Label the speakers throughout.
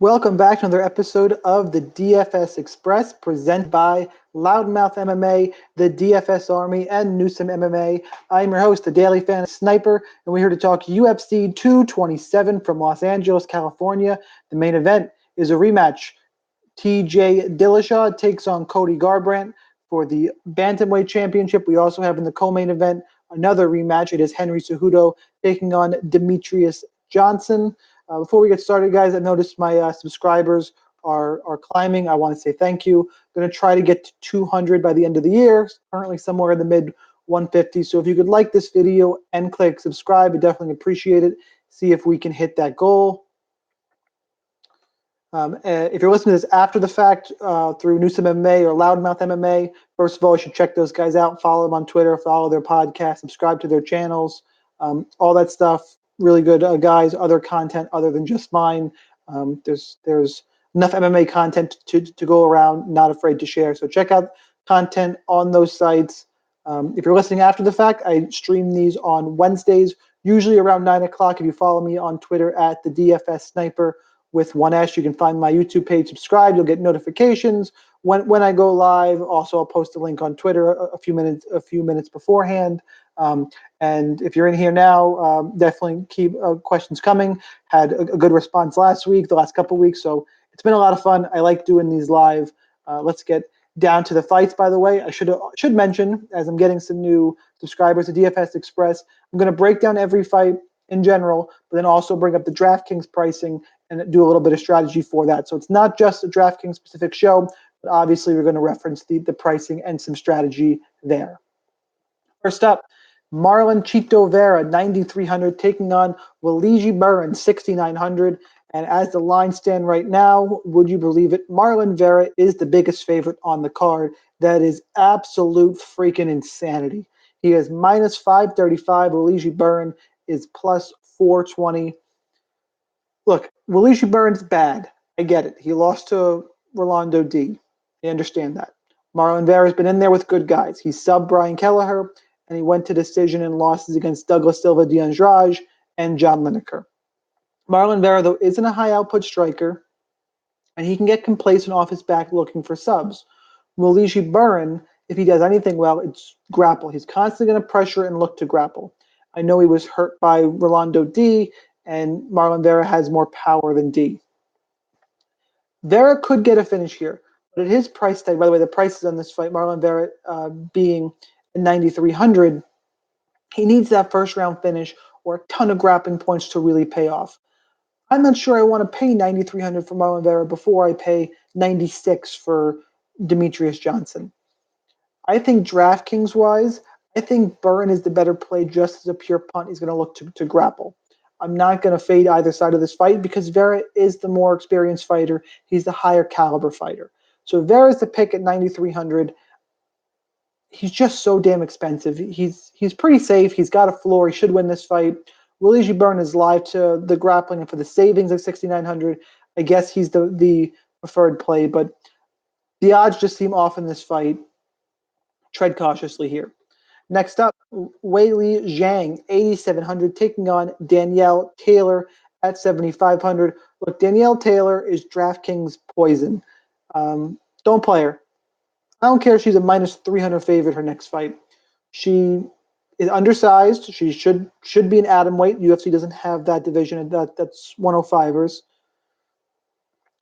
Speaker 1: Welcome back to another episode of the DFS Express presented by Loudmouth MMA, the DFS Army, and Newsom MMA. I'm your host, the Daily Fan Sniper, and we're here to talk UFC 227 from Los Angeles, California. The main event is a rematch. TJ Dillashaw takes on Cody Garbrandt for the Bantamweight Championship. We also have in the co-main event another rematch. It is Henry Cejudo taking on Demetrius Johnson. Before we get started, guys, I noticed my subscribers are climbing. I want to say thank you. I'm going to try to get to 200 by the end of the year, currently somewhere in the mid 150. So if you could like this video and click subscribe, I definitely appreciate it. See if we can hit that goal. If you're listening to this after the fact through Newsom MMA or Loudmouth MMA, first of all, you should check those guys out. Follow them on Twitter, follow their podcast, subscribe to their channels, all that stuff. Really good guys, other content other than just mine. There's enough MMA content to go around, not afraid to share. So check out content on those sites. If you're listening after the fact, I stream these on Wednesdays, usually around 9 o'clock. If you follow me on Twitter at the DFS Sniper with 1S, you can find my YouTube page, subscribe. You'll get notifications when I go live. Also, I'll post a link on Twitter a few minutes beforehand. And if you're in here now, definitely keep questions coming. Had a good response last week, the last couple of weeks, so it's been a lot of fun. I like doing these live. Let's get down to the fights. By the way, I should mention, as I'm getting some new subscribers to DFS Express, I'm going to break down every fight in general, but then also bring up the DraftKings pricing and do a little bit of strategy for that. So it's not just a DraftKings specific show, but obviously we're going to reference the pricing and some strategy there. First up, Marlon Chito Vera, 9,300, taking on Waliji Burren, 6,900. And as the lines stand right now, would you believe it? Marlon Vera is the biggest favorite on the card. That is absolute freaking insanity. He is minus 535. Waliji Burren is plus 420. Look, Waliji Burren's bad. I get it. He lost to Rolando D. I understand that. Marlon Vera's been in there with good guys. He subbed Brian Kelleher, and he went to decision in losses against Douglas Silva de Andrade and John Lineker. Marlon Vera, though, isn't a high-output striker, and he can get complacent off his back looking for subs. Waliji Burren, if he does anything well, it's grapple. He's constantly going to pressure and look to grapple. I know he was hurt by Rolando D, and Marlon Vera has more power than D. Vera could get a finish here, but at his price tag, by the way, the prices on this fight, Marlon Vera being 9,300, he needs that first round finish or a ton of grappling points to really pay off. I'm not sure I want to pay 9,300 for Marlon Vera before I pay 96 for Demetrius Johnson. I think DraftKings wise, I think Burren is the better play just as a pure punt. He's going to look to grapple. I'm not going to fade either side of this fight because Vera is the more experienced fighter. He's the higher caliber fighter. So Vera's the pick at 9,300. He's just so damn expensive. He's pretty safe. He's got a floor. He should win this fight. Waliji Burren is live to the grappling, and for the savings of 6,900, I guess he's the preferred play. But the odds just seem off in this fight. Tread cautiously here. Next up, Weili Zhang, 8,700, taking on Danielle Taylor at 7,500. Look, Danielle Taylor is DraftKings poison. Don't play her. I don't care if she's a minus 300 favorite her next fight. She is undersized. She should be an atom weight. UFC doesn't have that division. That's 105ers.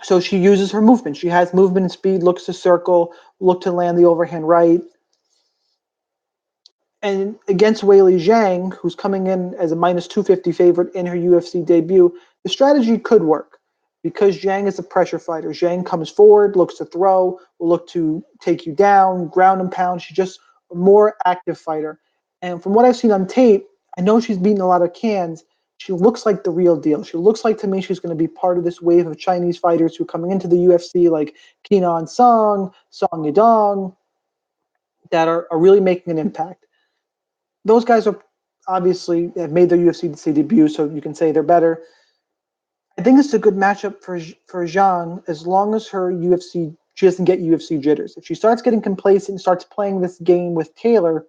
Speaker 1: So she uses her movement. She has movement and speed, looks to circle, look to land the overhand right. And against Weili Zhang, who's coming in as a minus 250 favorite in her UFC debut, the strategy could work because Zhang is a pressure fighter. Zhang comes forward, looks to throw, will look to take you down, ground and pound. She's just a more active fighter. And from what I've seen on tape, I know she's beaten a lot of cans. She looks like the real deal. She looks like to me she's going to be part of this wave of Chinese fighters who are coming into the UFC like Kenan Song Yadong, that are really making an impact. Those guys are obviously have made their UFC debut, so you can say they're better. I think it's a good matchup for Zhang as long as she doesn't get UFC jitters. If she starts getting complacent and starts playing this game with Taylor,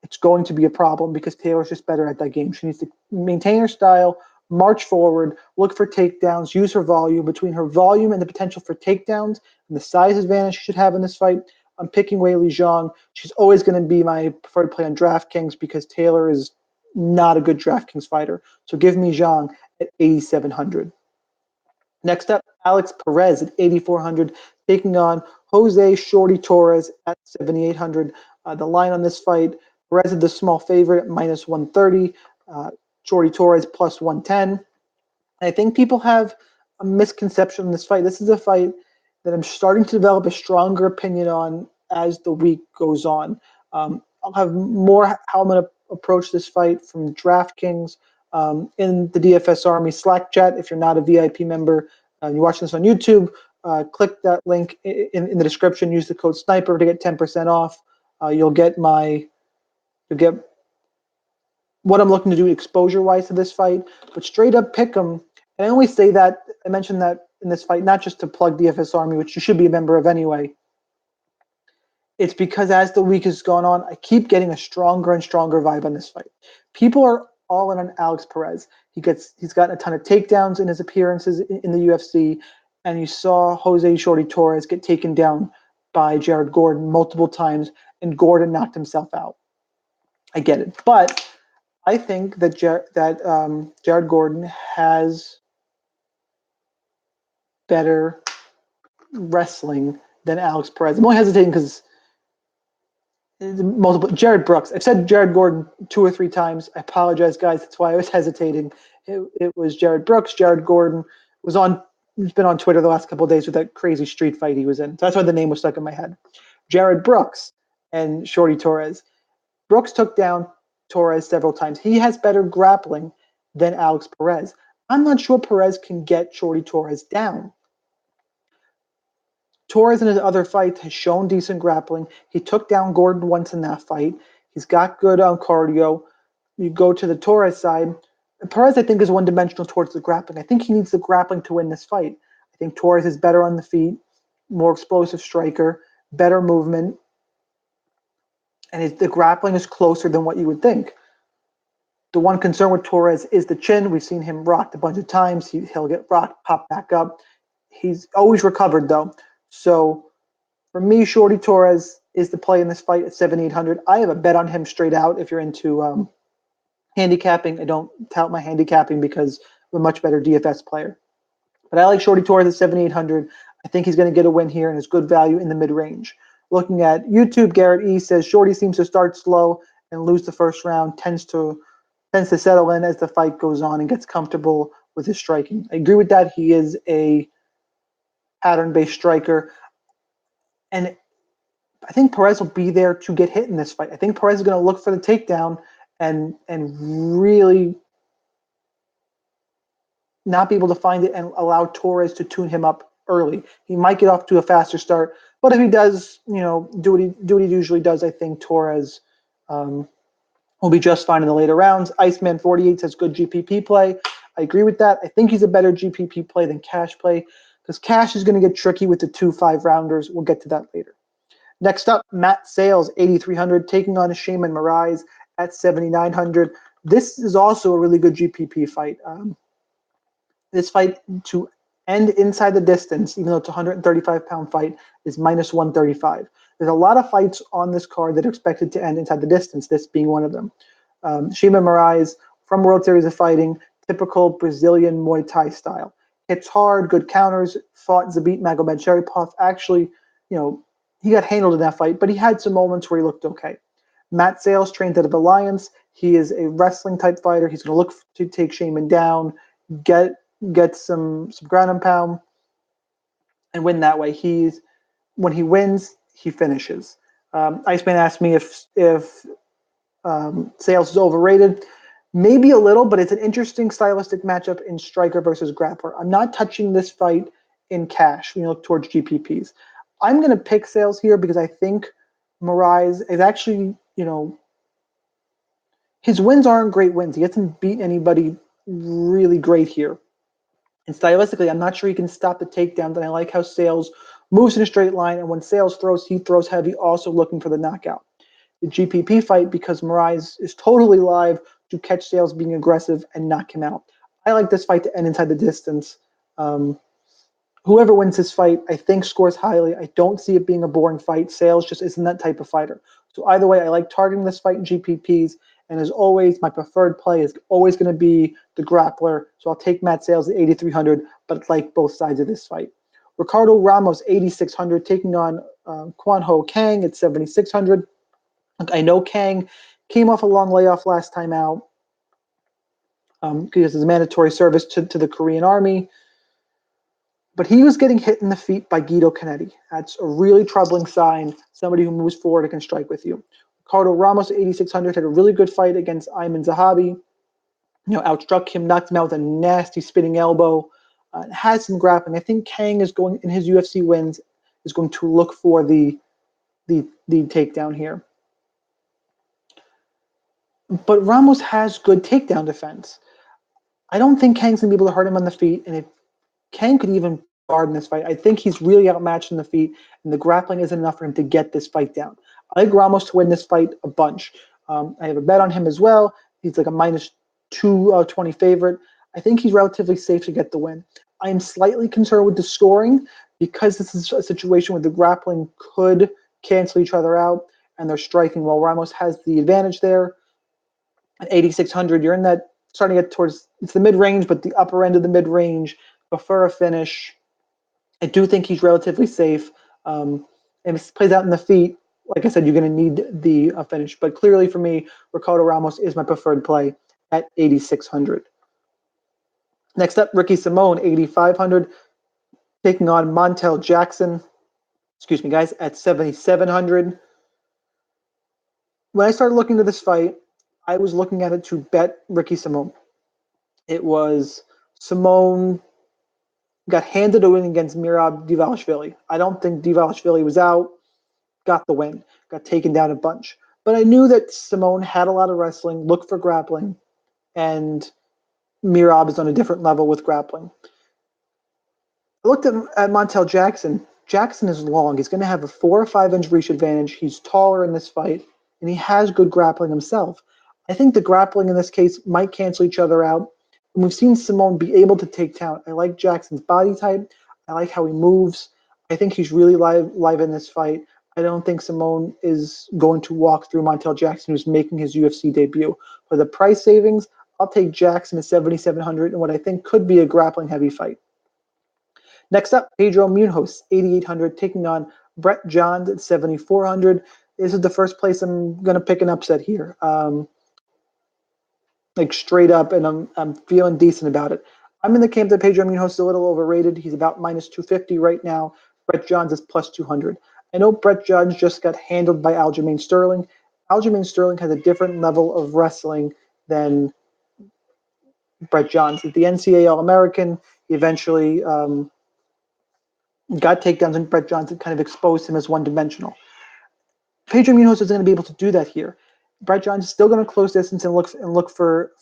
Speaker 1: it's going to be a problem because Taylor's just better at that game. She needs to maintain her style, march forward, look for takedowns, use her volume. Between her volume and the potential for takedowns and the size advantage she should have in this fight, I'm picking Weili Zhang. She's always going to be my preferred play on DraftKings because Taylor is not a good DraftKings fighter. So give me Zhang at 8,700. Next up, Alex Perez at 8,400, taking on Jose Shorty Torres at 7,800. The line on this fight, Perez is the small favorite at minus 130, Shorty Torres plus 110. I think people have a misconception in this fight. This is a fight that I'm starting to develop a stronger opinion on as the week goes on. I'll have more how I'm going to approach this fight from DraftKings in the DFS Army Slack chat. If you're not a VIP member, you're watching this on YouTube, click that link in the description. Use the code SNIPER to get 10% off. You'll get what I'm looking to do exposure-wise to this fight, but straight up pick them. And I only say that, I mentioned that in this fight, not just to plug DFS Army, which you should be a member of anyway. It's because as the week has gone on, I keep getting a stronger and stronger vibe on this fight. People are all in on Alex Perez. He's gotten a ton of takedowns in his appearances in the UFC, and you saw Jose Shorty Torres get taken down by Jared Gordon multiple times, and Gordon knocked himself out. I get it, but I think that Jared Gordon has better wrestling than Alex Perez. I'm only hesitating because multiple Jared Brooks. I've said Jared Gordon 2 or 3 times. I apologize, guys. That's why I was hesitating. It was Jared Brooks. Jared Gordon was on. He's been on Twitter the last couple of days with that crazy street fight he was in. So that's why the name was stuck in my head. Jared Brooks and Shorty Torres. Brooks took down Torres several times. He has better grappling than Alex Perez. I'm not sure Perez can get Shorty Torres down. Torres in his other fights has shown decent grappling. He took down Gordon once in that fight. He's got good cardio. You go to the Torres side. Perez, I think, is one-dimensional towards the grappling. I think he needs the grappling to win this fight. I think Torres is better on the feet, more explosive striker, better movement, and the grappling is closer than what you would think. The one concern with Torres is the chin. We've seen him rocked a bunch of times. He'll get rocked, pop back up. He's always recovered, though. So for me, Shorty Torres is the play in this fight at 7,800. I have a bet on him straight out if you're into handicapping. I don't tout my handicapping because I'm a much better DFS player. But I like Shorty Torres at 7,800. I think he's going to get a win here and is good value in the mid-range. Looking at YouTube, Garrett E says Shorty seems to start slow and lose the first round, tends to settle in as the fight goes on and gets comfortable with his striking. I agree with that. He is a pattern-based striker. And I think Perez will be there to get hit in this fight. I think Perez is going to look for the takedown and really not be able to find it and allow Torres to tune him up early. He might get off to a faster start, but if he does, do what he usually does, I think Torres will be just fine in the later rounds. Iceman 48 says good GPP play. I agree with that. I think he's a better GPP play than cash play because cash is going to get tricky with the 2 5-rounders. We'll get to that later. Next up, Matt Sales, 8,300, taking on Shaman Moraes at 7,900. This is also a really good GPP fight. This fight to end inside the distance, even though it's a 135-pound fight, is minus 135. There's a lot of fights on this card that are expected to end inside the distance, this being one of them. Shaman Moraes from World Series of Fighting, typical Brazilian Muay Thai style. Hits hard, good counters, fought Zabit Magomedsharipov. Actually, he got handled in that fight, but he had some moments where he looked okay. Matt Sales trains out of Alliance. He is a wrestling-type fighter. He's going to look to take Shaman down, get some ground and pound, and win that way. When he wins, he finishes. Iceman asked me if Sales is overrated. Maybe a little, but it's an interesting stylistic matchup in striker versus grappler. I'm not touching this fight in cash when you look towards GPPs. I'm going to pick Sales here because I think Moraes is actually, his wins aren't great wins. He hasn't beat anybody really great here. And stylistically, I'm not sure he can stop the takedowns, and I like how Sales moves in a straight line, and when Sales throws, he throws heavy, also looking for the knockout. The GPP fight, because Moraes is totally live to catch Sales being aggressive and knock him out. I like this fight to end inside the distance. Whoever wins this fight, I think, scores highly. I don't see it being a boring fight. Sales just isn't that type of fighter. So either way, I like targeting this fight in GPPs. And as always, my preferred play is always going to be the grappler. So I'll take Matt Sales at 8,300, but like both sides of this fight. Ricardo Ramos, 8,600, taking on Kwan Ho Kang at 7,600. I know Kang came off a long layoff last time out because it's a mandatory service to the Korean Army. But he was getting hit in the feet by Guido Canetti. That's a really troubling sign. Somebody who moves forward and can strike with you. Ricardo Ramos, 8,600, had a really good fight against Ayman Zahabi. Outstruck him, knocked him out with a nasty spinning elbow. Has some grappling. I think Kang is going, in his UFC wins, is going to look for the takedown here. But Ramos has good takedown defense. I don't think Kang's going to be able to hurt him on the feet, and if Kang could even guard in this fight, I think he's really outmatched in the feet, and the grappling isn't enough for him to get this fight down. I like Ramos to win this fight a bunch. I have a bet on him as well. He's like a minus 220 favorite. I think he's relatively safe to get the win. I am slightly concerned with the scoring because this is a situation where the grappling could cancel each other out, and they're striking while Ramos has the advantage there. At 8,600, you're in that starting to get towards, it's the mid-range, but the upper end of the mid-range. Prefer a finish. I do think he's relatively safe. And if it plays out in the feet, like I said, you're going to need the finish. But clearly for me, Ricardo Ramos is my preferred play at 8,600. Next up, Ricky Simone, 8,500, taking on Montel Jackson. Excuse me, guys, at 7,700. When I started looking at this fight, I was looking at it to bet Ricky Simone. It was Simone got handed a win against Mirab Divalishvili. I don't think Divalishvili was out, got the win, got taken down a bunch. But I knew that Simone had a lot of wrestling, looked for grappling, and Mirab is on a different level with grappling. I looked at Montel Jackson. Jackson is long. He's going to have a 4 or 5 inch reach advantage. He's taller in this fight, and he has good grappling himself. I think the grappling in this case might cancel each other out. And we've seen Simone be able to take down. I like Jackson's body type. I like how he moves. I think he's really live in this fight. I don't think Simone is going to walk through Montel Jackson, who's making his UFC debut. For the price savings, I'll take Jackson at 7,700 in what I think could be a grappling heavy fight. Next up, Pedro Munhoz, 8,800, taking on Brett Johns at 7,400. This is the first place I'm going to pick an upset here. Like straight up, and I'm feeling decent about it. I'm in the camp that Pedro Munhoz is a little overrated. He's about minus 250 right now. Brett Johns is plus 200. I know Brett Johns just got handled by Aljamain Sterling. Aljamain Sterling has a different level of wrestling than Brett Johns. At the NCAA All-American, he eventually got takedowns, and Brett Johns kind of exposed him as one-dimensional. Pedro Munhoz isn't going to be able to do that here. Brett Johns is still going to close distance and look for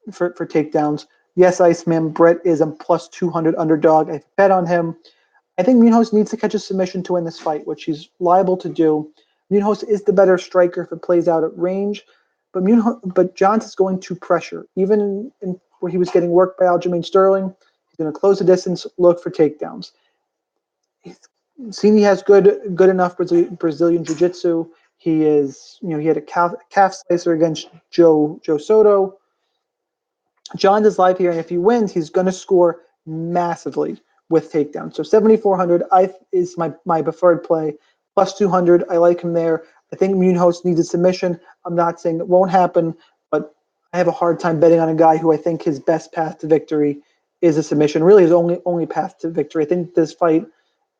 Speaker 1: takedowns. Yes, Iceman, Brett is a plus 200 underdog. I bet on him. I think Munhoz needs to catch a submission to win this fight, which he's liable to do. Munhoz is the better striker if it plays out at range, but Johns is going to pressure. Even in where he was getting worked by Aljamain Sterling, he's going to close the distance, look for takedowns. He has good enough Brazilian jiu-jitsu. He had a calf slicer against Joe Soto. Johns is live here, and if he wins, he's going to score massively with takedowns. So 7,400 is my preferred play. Plus 200, I like him there. I think Munhoz needs a submission. I'm not saying it won't happen, but I have a hard time betting on a guy who I think his best path to victory is a submission. Really, his only path to victory. I think this fight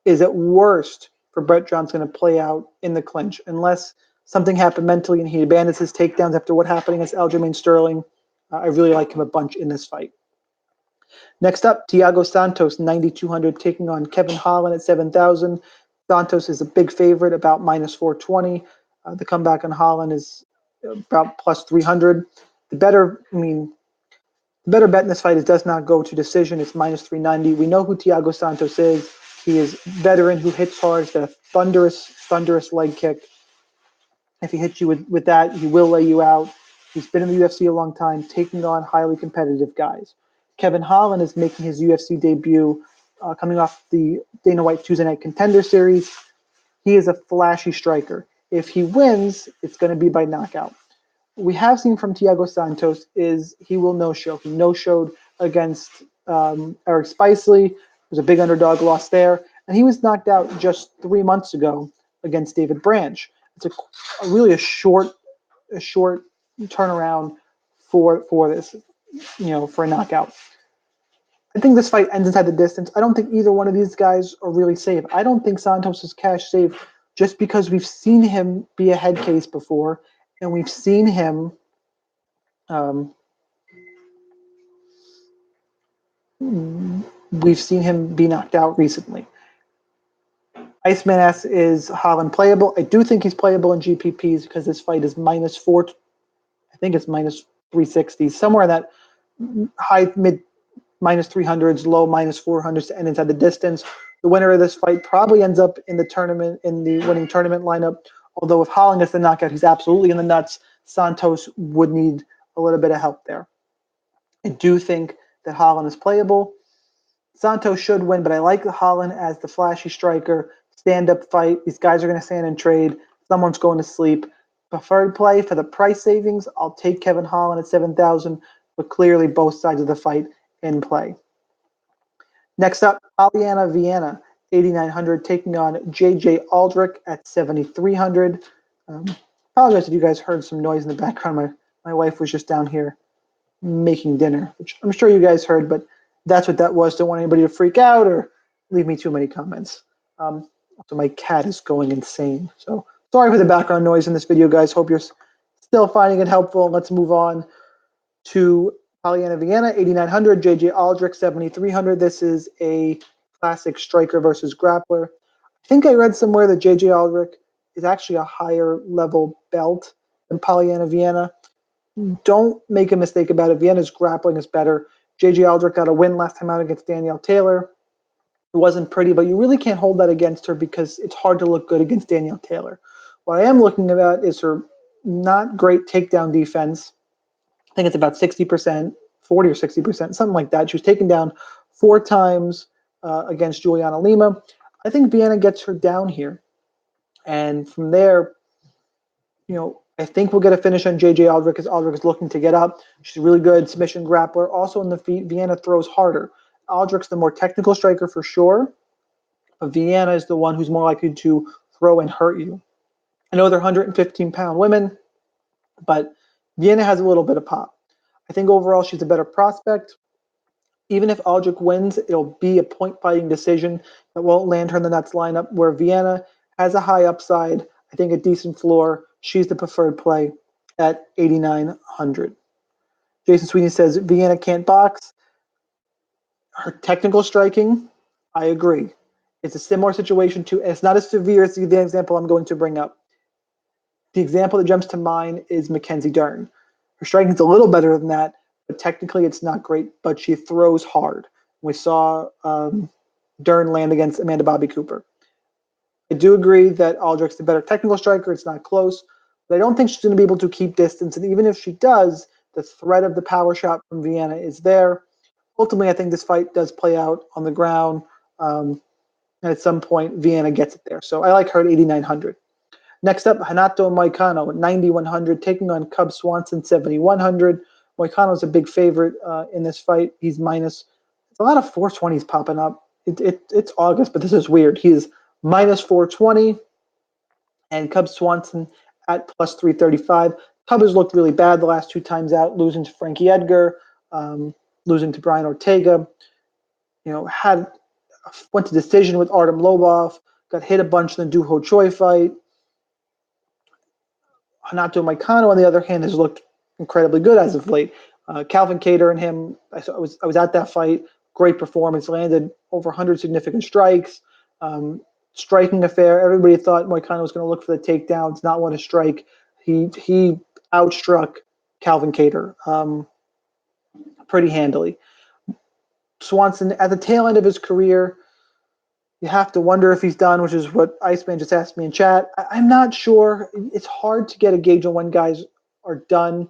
Speaker 1: is at worst for Brett Johns going to play out in the clinch unless something happened mentally and he abandons his takedowns after what happened against Aljamain Sterling. I really like him a bunch in this fight. Next up, Thiago Santos, 9,200, taking on Kevin Holland at 7,000. Santos is a big favorite, about minus 420. The comeback on Holland is about plus 300. The better bet in this fight is does not go to decision. It's minus 390. We know who Thiago Santos is. He is a veteran who hits hard. He's got a thunderous leg kick. If he hits you with that, he will lay you out. He's been in the UFC a long time, taking on highly competitive guys. Kevin Holland is making his UFC debut, coming off the Dana White Tuesday Night Contender Series. He is a flashy striker. If he wins, it's going to be by knockout. What we have seen from Thiago Santos is he will no-show. He no-showed against Eric Spicely. It was a big underdog loss there. And he was knocked out just 3 months ago against David Branch. It's really a short turnaround for this, for a knockout. I think this fight ends inside the distance. I don't think either one of these guys are really safe. I don't think Santos is cash safe just because we've seen him be a head case before, and we've seen him be knocked out recently. Iceman asks, is Holland playable? I do think he's playable in GPPs because this fight is -4. I think it's -360, somewhere in that high mid -300s, low -400s to end inside the distance. The winner of this fight probably ends up in the tournament, in the winning tournament lineup. Although if Holland gets the knockout, he's absolutely in the nuts. Santos would need a little bit of help there. I do think that Holland is playable. Santos should win, but I like Holland as the flashy striker, stand-up fight. These guys are going to stand and trade. Someone's going to sleep. Preferred play for the price savings, I'll take Kevin Holland at 7,000, but clearly both sides of the fight in play. Next up, Polyana Viana, 8,900, taking on J.J. Aldrich at 7,300. Apologize if you guys heard some noise in the background. My wife was just down here making dinner, which I'm sure you guys heard, but that's what that was. Don't want anybody to freak out or leave me too many comments. So my cat is going insane. So sorry for the background noise in this video, guys. Hope you're still finding it helpful. Let's move on to Polyana Viana, 8,900, J.J. Aldrich, 7,300. This is a classic striker versus grappler. I think I read somewhere that J.J. Aldrich is actually a higher level belt than Polyana Viana. Don't make a mistake about it. Vienna's grappling is better. J.J. Aldrich got a win last time out against Danielle Taylor. It wasn't pretty, but you really can't hold that against her because it's hard to look good against Danielle Taylor. What I am looking at is her not great takedown defense. I think it's about 60%, 40 or 60%, something like that. She was taken down 4 times against Juliana Lima. I think Viana gets her down here. And from there, I think we'll get a finish on J.J. Aldrich because Aldrich is looking to get up. She's a really good submission grappler. Also in the feet, Viana throws harder. Aldrich's the more technical striker for sure, but Viana is the one who's more likely to throw and hurt you. I know they're 115-pound women, but Viana has a little bit of pop. I think overall she's a better prospect. Even if Aldrich wins, it'll be a point-fighting decision that won't land her in the nuts lineup, where Viana has a high upside, I think a decent floor. She's the preferred play at 8,900. Jason Sweeney says Viana can't box. Her technical striking, I agree. It's a similar situation to, it's not as severe as the example I'm going to bring up. The example that jumps to mind is Mackenzie Dern. Her striking is a little better than that, but technically it's not great, but she throws hard. We saw Dern land against Amanda Bobby Cooper. I do agree that Aldrich's the better technical striker. It's not close, but I don't think she's going to be able to keep distance. And even if she does, the threat of the power shot from Viana is there. Ultimately, I think this fight does play out on the ground. And at some point, Viana gets it there. So I like her at 8,900. Next up, Renato Moicano at 9,100, taking on Cub Swanson, 7,100. Moicano is a big favorite in this fight. He's minus. It's a lot of 420s popping up. It's August, but this is weird. He is minus 420, and Cub Swanson at plus 335. Cub has looked really bad the last 2 times out, losing to Frankie Edgar, losing to Brian Ortega. Went to decision with Artem Lobov, got hit a bunch in the Doo Ho Choi fight. Renato Moicano, on the other hand, has looked incredibly good as of late. Calvin Kattar and him, I was at that fight. Great performance, landed over 100 significant strikes. Striking affair. Everybody thought Moicano was going to look for the takedowns, not want to strike. He outstruck Calvin Kattar pretty handily. Swanson, at the tail end of his career, you have to wonder if he's done, which is what Iceman just asked me in chat. I'm not sure. It's hard to get a gauge on when guys are done.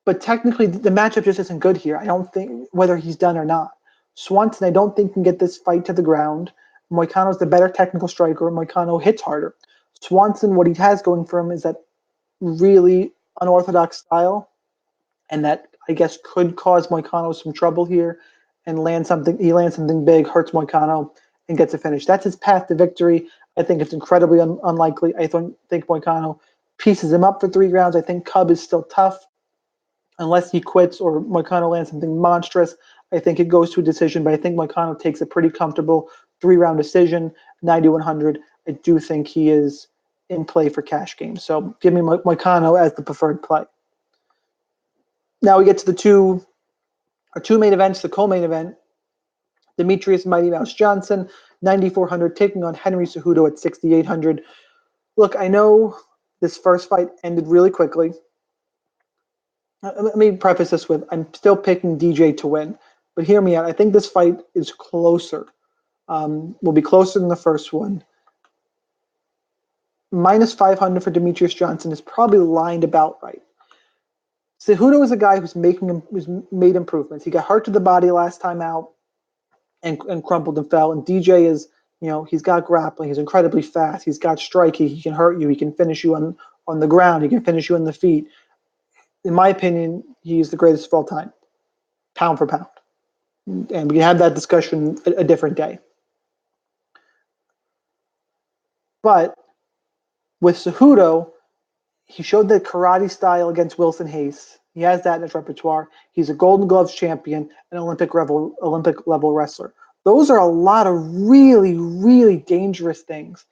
Speaker 1: But technically, the matchup just isn't good here. I don't think whether he's done or not. Swanson, I don't think can get this fight to the ground. Moicano's the better technical striker. Moicano hits harder. Swanson, what he has going for him is that really unorthodox style, and that I guess could cause Moicano some trouble here and land something. He lands something big, hurts Moicano, and gets a finish. That's his path to victory. I think it's incredibly unlikely. I don't think Moicano pieces him up for 3 rounds. I think Cub is still tough unless he quits or Moicano lands something monstrous. I think it goes to a decision, but I think Moicano takes a pretty comfortable 3 round decision, 9,100. I do think he is in play for cash games. So give me Moicano as the preferred play. Now we get to our two main events, the co-main event. Demetrius Mighty Mouse Johnson, 9,400, taking on Henry Cejudo at 6,800. Look, I know this first fight ended really quickly. Let me preface this with I'm still picking DJ to win, but hear me out. I think this fight is closer. Will be closer than the first one. Minus 500 for Demetrius Johnson is probably lined about right. Cejudo is a guy who's made improvements. He got hurt to the body last time out and crumpled and fell. And DJ is, he's got grappling. He's incredibly fast. He's got striking. He can hurt you. He can finish you on the ground. He can finish you on the feet. In my opinion, he's the greatest of all time, pound for pound. And we can have that discussion a different day. But with Cejudo, he showed the karate style against Wilson Hayes. He has that in his repertoire. He's a Golden Gloves champion, an Olympic level wrestler. Those are a lot of really, really dangerous things.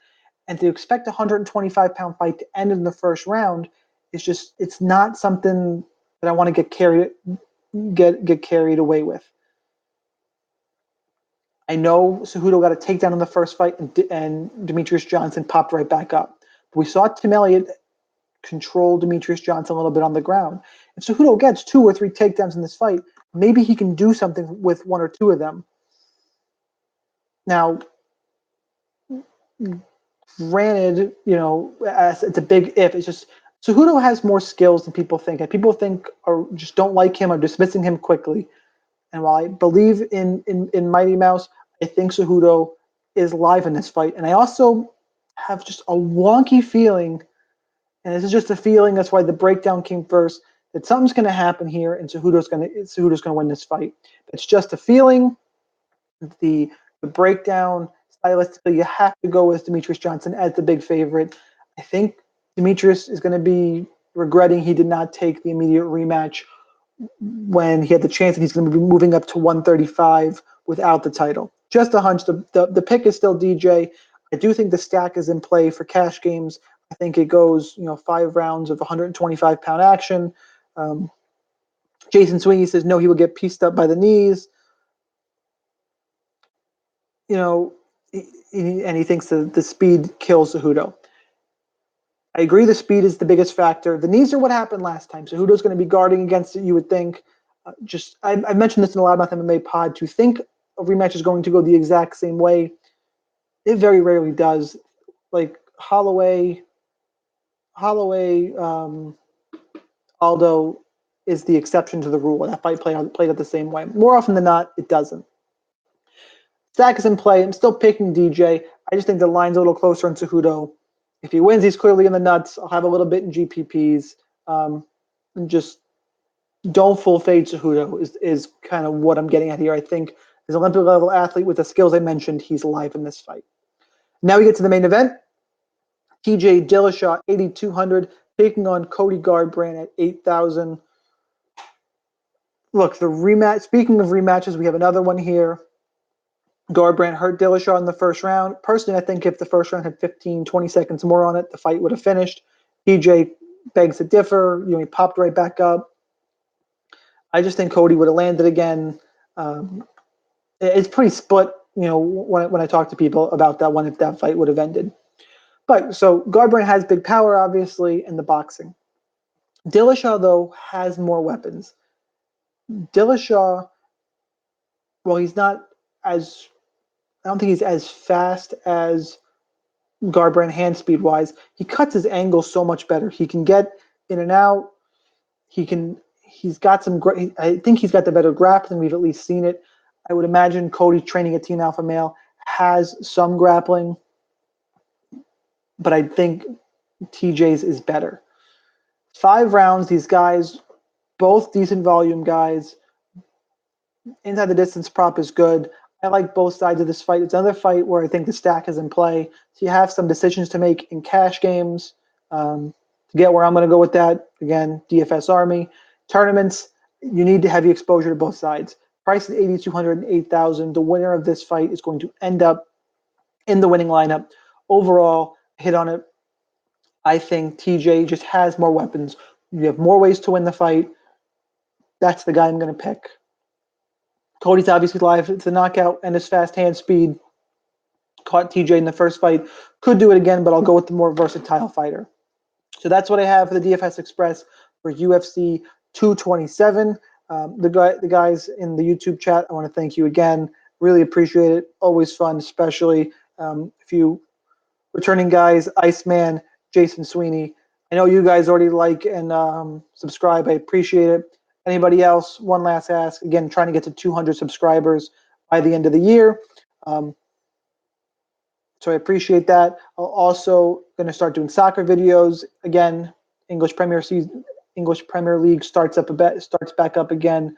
Speaker 1: And to expect a 125-pound fight to end in the first round is just, it's not something that I want to get carried away with. I know Cejudo got a takedown in the first fight, and Demetrius Johnson popped right back up. But we saw Tim Elliott control Demetrius Johnson a little bit on the ground. If Cejudo gets 2 or 3 takedowns in this fight, maybe he can do something with 1 or 2 of them. Now, granted, it's a big if. It's just Cejudo has more skills than people think, and people think or just don't like him or dismissing him quickly. And while I believe in Mighty Mouse, I think Cejudo is live in this fight. And I also have just a wonky feeling, and this is just a feeling, that's why the breakdown came first, that something's going to happen here and Cejudo's going to win this fight. It's just a feeling. The breakdown, stylistically, you have to go with Demetrius Johnson as the big favorite. I think Demetrius is going to be regretting he did not take the immediate rematch when he had the chance, and he's going to be moving up to 135 without the title. Just a hunch. The pick is still DJ. I do think the stack is in play for cash games. I think it goes, 5 rounds of 125-pound action. Jason Sweeney says no, he will get pieced up by the knees. And he thinks the speed kills Cejudo. I agree the speed is the biggest factor. The knees are what happened last time. Cejudo's going to be guarding against it, you would think. I mentioned this in a Loudmouth MMA pod. To think a rematch is going to go the exact same way, it very rarely does. Like Holloway, Aldo is the exception to the rule. That fight played out the same way. More often than not, it doesn't. Stack is in play. I'm still picking DJ. I just think the line's a little closer on Cejudo. If he wins, he's clearly in the nuts. I'll have a little bit in GPPs. And just don't full fade Cejudo is kind of what I'm getting at here. I think as an Olympic level athlete with the skills I mentioned, he's alive in this fight. Now we get to the main event. TJ Dillashaw, 8,200, taking on Cody Garbrandt at 8,000. Look, the rematch. Speaking of rematches, we have another one here. Garbrandt hurt Dillashaw in the first round. Personally, I think if the first round had 15, 20 seconds more on it, the fight would have finished. TJ begs to differ. He popped right back up. I just think Cody would have landed again. It's pretty split, when I talk to people about that one, if that fight would have ended. But so Garbrandt has big power, obviously, in the boxing. Dillashaw, though, has more weapons. Dillashaw, well, he's not as, I don't think he's as fast as Garbrandt hand speed wise. He cuts his angles so much better. He can get in and out. He can He's got some great. I think he's got the better grappling. We've at least seen it. I would imagine Cody training a Team Alpha Male has some grappling, but I think TJ's is better. 5 rounds. These guys, both decent volume guys. Inside the distance prop is good. I like both sides of this fight. It's another fight where I think the stack is in play. So you have some decisions to make in cash games. To get where I'm going to go with that, again, DFS Army. Tournaments, you need heavy exposure to both sides. Price is 8,200 and 8,000. The winner of this fight is going to end up in the winning lineup. Overall, hit on it. I think TJ just has more weapons. You have more ways to win the fight. That's the guy I'm going to pick. Cody's obviously live. It's a knockout and his fast hand speed. Caught TJ in the first fight. Could do it again, but I'll go with the more versatile fighter. So that's what I have for the DFS Express for UFC 227. The guys in the YouTube chat, I want to thank you again. Really appreciate it. Always fun, especially if you returning guys, Iceman, Jason Sweeney. I know you guys already like and subscribe. I appreciate it. Anybody else? One last ask. Again, trying to get to 200 subscribers by the end of the year. So I appreciate that. I'll also going to start doing soccer videos again. English Premier League starts back up again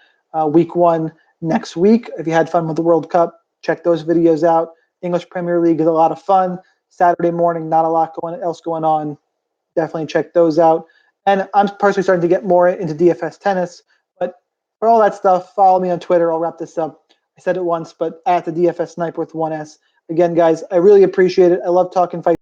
Speaker 1: week 1 next week. If you had fun with the World Cup, check those videos out. English Premier League is a lot of fun. Saturday morning, not a lot else going on. Definitely check those out. And I'm personally starting to get more into DFS tennis. But for all that stuff, follow me on Twitter. I'll wrap this up. I said it once, but at the DFS Sniper with 1S. Again, guys, I really appreciate it. I love talking fight.